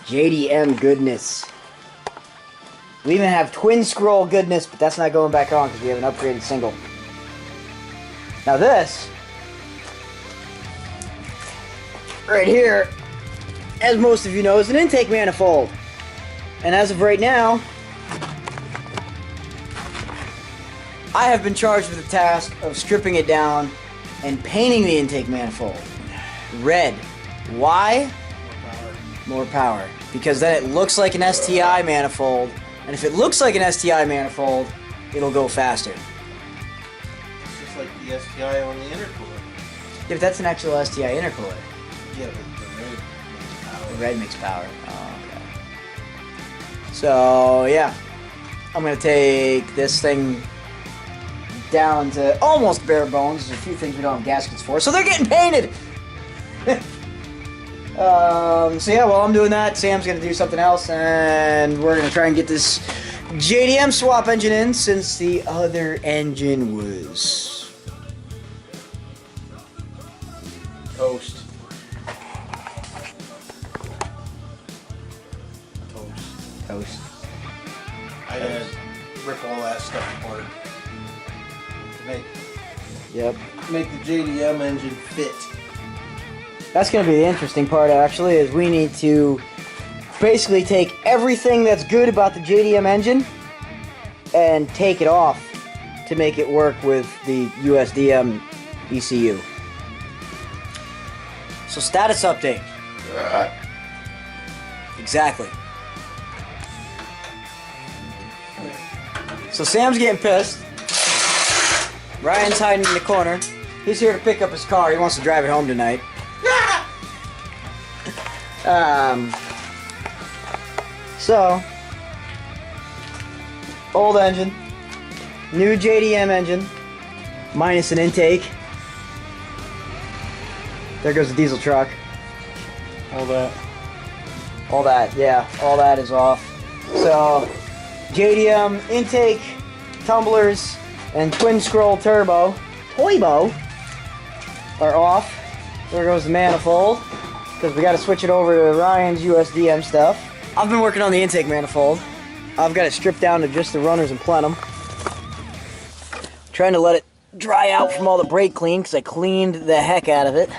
JDM goodness. We even have twin scroll goodness, but that's not going back on because we have an upgraded single. Now this, right here, as most of you know, is an intake manifold. And as of right now, I have been charged with the task of stripping it down and painting the intake manifold red. Why? More power. Because then it looks like an STI manifold, and if it looks like an STI manifold, it'll go faster. It's just like the STI on the intercooler. Yeah, but that's an actual STI intercooler. Yeah, but the red makes power. The red makes power. Oh, okay. So, yeah. I'm going to take this thing down to almost bare bones. There's a few things we don't have gaskets for, so they're getting painted! So yeah, while I'm doing that, Sam's going to do something else, and we're going to try and get this JDM swap engine in, since the other engine was Toast. toast. I had to rip all that stuff apart to make the JDM engine fit. That's going to be the interesting part, actually, is we need to basically take everything that's good about the JDM engine and take it off to make it work with the USDM ECU. So status update. Exactly. So Sam's getting pissed. Ryan's hiding in the corner. He's here to pick up his car. He wants to drive it home tonight. So, old engine, new JDM engine, minus an intake. There goes the diesel truck. All that. All that, yeah, all that is off. So, JDM intake, tumblers, and twin scroll turbo are off. There goes the manifold, because we got to switch it over to Ryan's USDM stuff. I've been working on the intake manifold. I've got it stripped down to just the runners and plenum. Trying to let it dry out from all the brake clean, because I cleaned the heck out of it.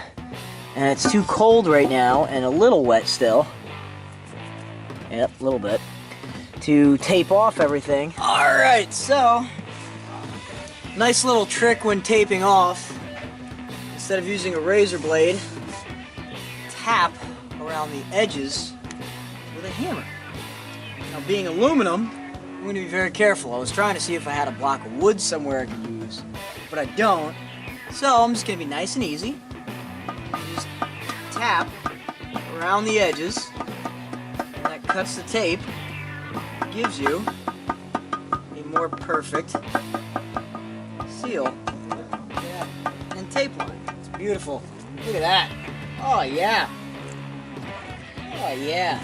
And it's too cold right now, and a little wet still. Yep, a little bit. To tape off everything. Alright, so, nice little trick when taping off. Instead of using a razor blade, tap around the edges with a hammer. Now, being aluminum, I'm going to be very careful. I was trying to see if I had a block of wood somewhere I could use, but I don't. So I'm just going to be nice and easy. Just tap around the edges, and that cuts the tape. Gives you a more perfect seal and tape line. It's beautiful. Look at that. Oh yeah. Oh yeah.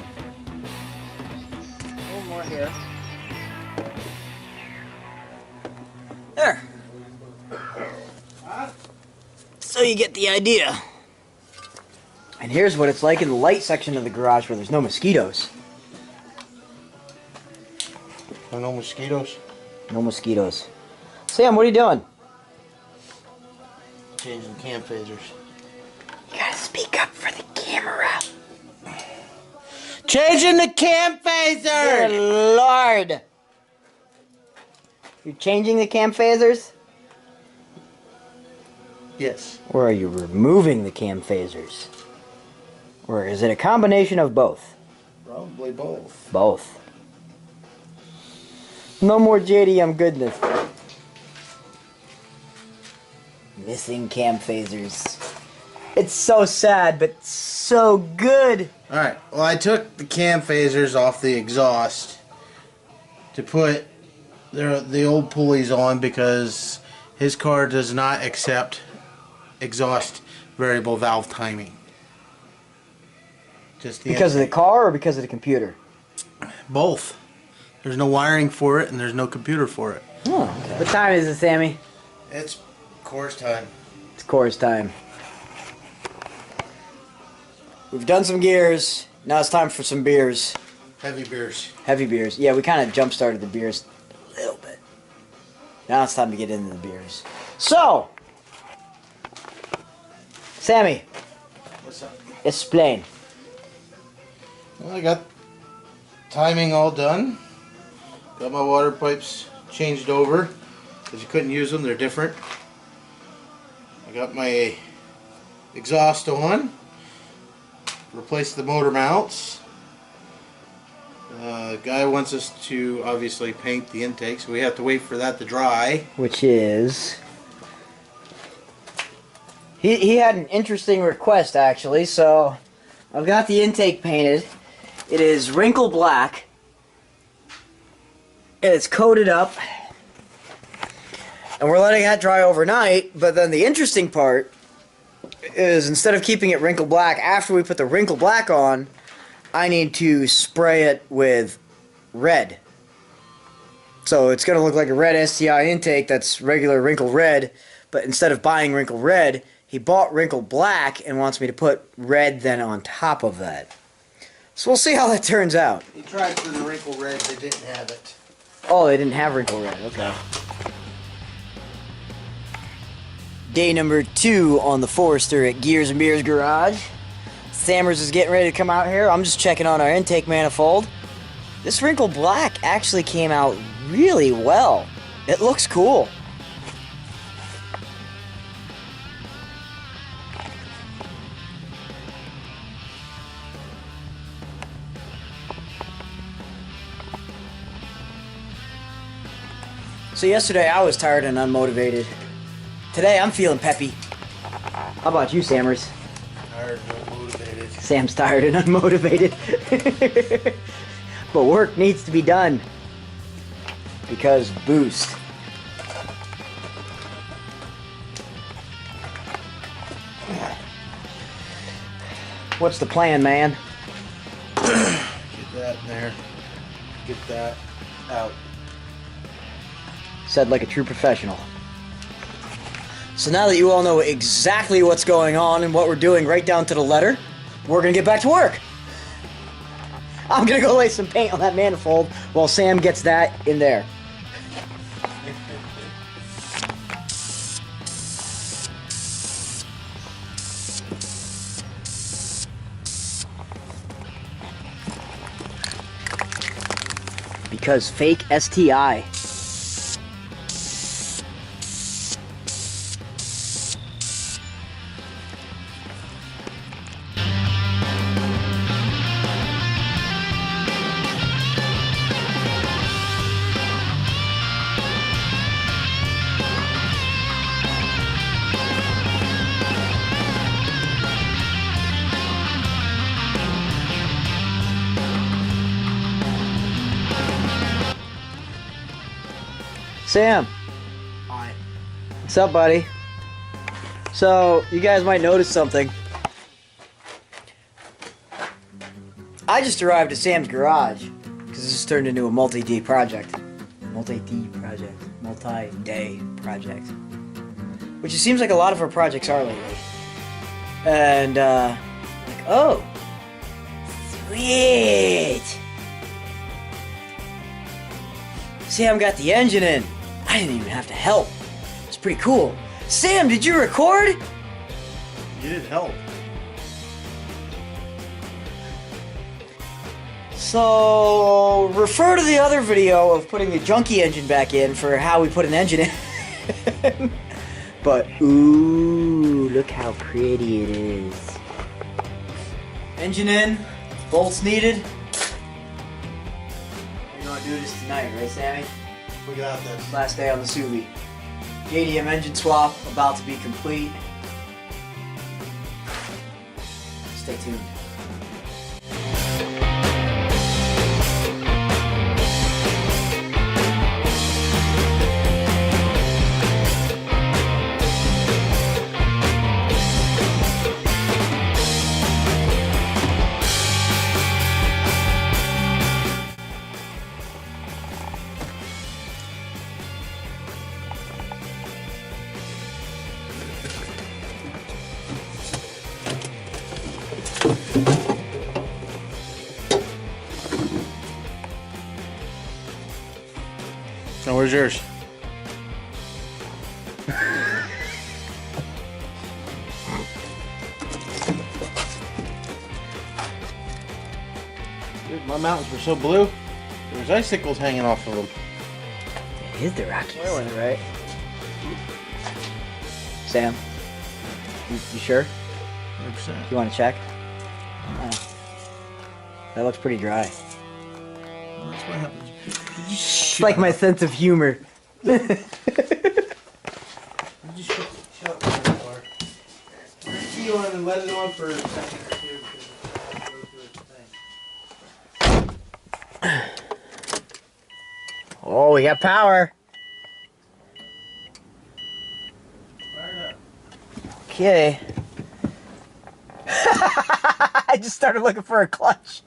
A little more here. There. So you get the idea. And here's what it's like in the light section of the garage where there's no mosquitoes. No mosquitoes? No mosquitoes. Sam, what are you doing? Changing cam phasers. You gotta speak up for the camera. Changing the cam phaser! Good Lord. You're changing the cam phasers? Yes. Or are you removing the cam phasers? Or is it a combination of both? Probably both. Both. No more JDM goodness. Missing cam phasers. It's so sad, but so good. Alright, well I took the cam phasers off the exhaust to put the old pulleys on because his car does not accept exhaust variable valve timing. Just because of the car or because of the computer? Both. There's no wiring for it and there's no computer for it. Oh, okay. What time is it, Sammy? It's course time. It's course time. We've done some gears. Now it's time for some beers. Heavy beers. Heavy beers. Yeah, we kind of jump-started the beers a little bit. Now it's time to get into the beers. So, Sammy, What's up? explain. Well, I got timing all done. Got my water pipes changed over because you couldn't use them. They're different. I got my exhaust on. Replaced the motor mounts. Guy wants us to obviously paint the intake, so we have to wait for that to dry. Which is... He had an interesting request, actually, so I've got the intake painted. It is wrinkle black. And it's coated up. And we're letting that dry overnight, but then the interesting part is instead of keeping it wrinkle black, after we put the wrinkle black on, I need to spray it with red. So it's going to look like a red STI intake that's regular wrinkle red, but instead of buying wrinkle red, he bought wrinkle black and wants me to put red then on top of that. So we'll see how that turns out. He tried for the wrinkle red, they didn't have it. Oh, they didn't have wrinkle red. Okay. Day number 2 on the Forester at Gears and Beers Garage. Sammers is getting ready to come out here. I'm just checking on our intake manifold. This wrinkle black actually came out really well. It looks cool. So yesterday I was tired and unmotivated. Today I'm feeling peppy. How about you, Sammers? Tired and unmotivated. Sam's tired and unmotivated. But work needs to be done. Because boost. What's the plan, man? Get that in there. Get that out. Said like a true professional. So now that you all know exactly what's going on and what we're doing right down to the letter, we're gonna get back to work. I'm gonna go lay some paint on that manifold while Sam gets that in there. Because fake STI. Sam, Hi. what's up, buddy? So, you guys might notice something. I just arrived at Sam's garage because this has turned into a multi-D project. Multi-day project. Which it seems like a lot of our projects are lately. And, like, oh, sweet! Sam got the engine in. I didn't even have to help. It's pretty cool. Sam, did you record? You did help. So, refer to the other video of putting the junky engine back in for how we put an engine in. But, ooh, look how pretty it is. Engine in, bolts needed. We're gonna do this tonight, right, Sammy? We got this. Last day on the Subaru. Jdm engine swap about to be complete. Stay tuned. Now where's yours? Dude, my mountains were so blue. There was icicles hanging off of them. It is the Rockies. Where was it, right? Sam, you sure? 100%. You want to check? That looks pretty dry. Well, that's what happens. It's like my sense of humor. You just shut up for the car. Turn the key on and let it on for a second or two because it goes through its thing. Oh, we got power. Fire it up. Okay. I just started looking for a clutch.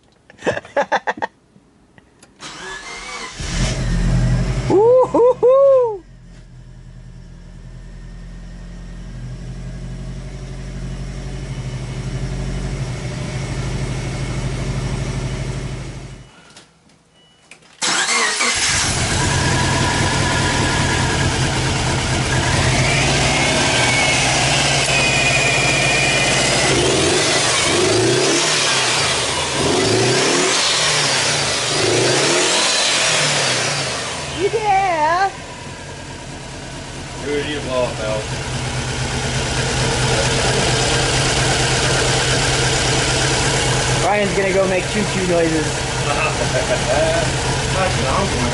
Woo-hoo-hoo! Yeah! Dude, you blow up, Al. Ryan's gonna go make choo-choo noises. Actually, I'm going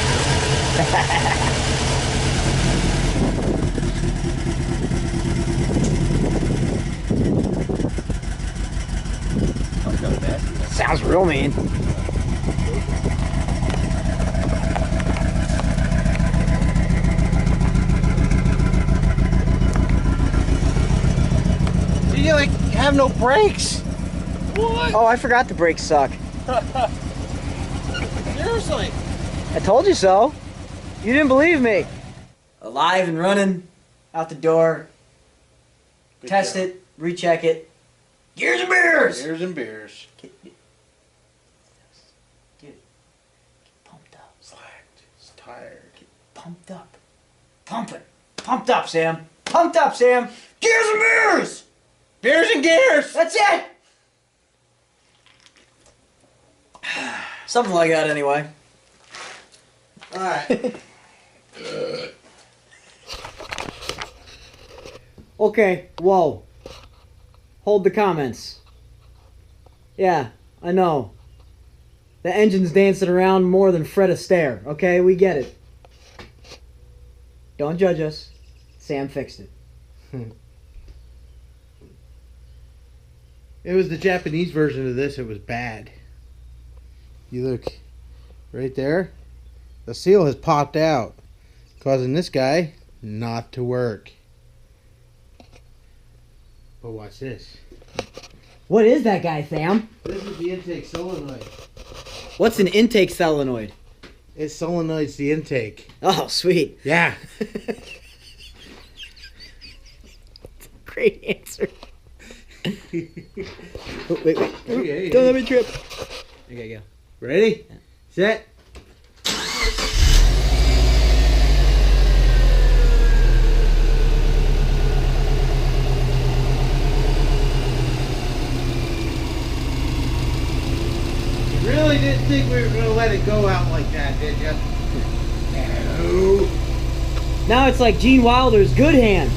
That's kind of nasty. Sounds real mean. to. You like have no brakes. What? Oh, I forgot the brakes suck. Seriously. I told you so. You didn't believe me. Alive and running, out the door. Good Test job. it, recheck it. Gears and beers! Beers and beers. Get pumped up. Slacked. It's tired. Pumped up. Pumping. Pumped up, Sam. Pumped up, Sam. Gears and beers! Beers and gears. That's it! Something like that, anyway. All right. Okay, whoa. Hold the comments. Yeah, I know. The engine's dancing around more than Fred Astaire, okay? We get it. Don't judge us. Sam fixed it. It was the Japanese version of this. It was bad. You look right there. The seal has popped out, causing this guy not to work. But watch this. What is that guy, Sam? This is the intake solenoid. What's an intake solenoid? It solenoids the intake. Oh, sweet. Yeah. Great answer. Oh, wait. Okay, Don't let me trip. Okay, go. Ready? Set. You really didn't think we were going to let it go out like that, did you? No. Now it's like Gene Wilder's Good Hand.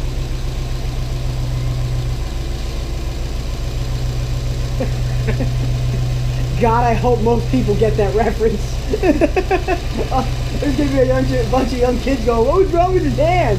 God, I hope most people get that reference. There's gonna be a bunch of young kids going, "What was wrong with his hand?"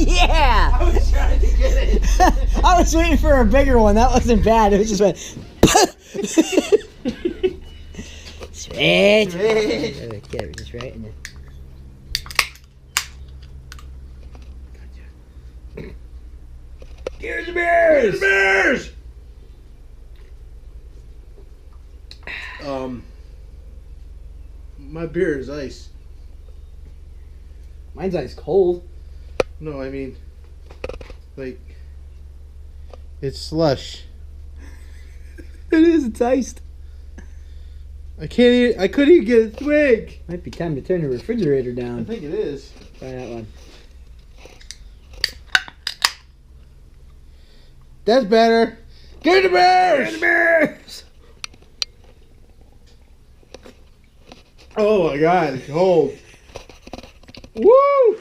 Yeah! I was trying to get it. I was waiting for a bigger one. That wasn't bad. It was just went. Mitch! Mitch. Get it just right. And then... Here's the bears! Here's the bears! My beer is ice. Mine's ice cold. No, I mean, like, it's slush. It is, it's iced. I couldn't even get a twig. Might be time to turn the refrigerator I down. think it is. Try that one. That's better. Get the bears! Here's the bears! Oh my god, it's cold. Woo!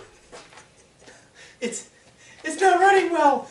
It's not running well.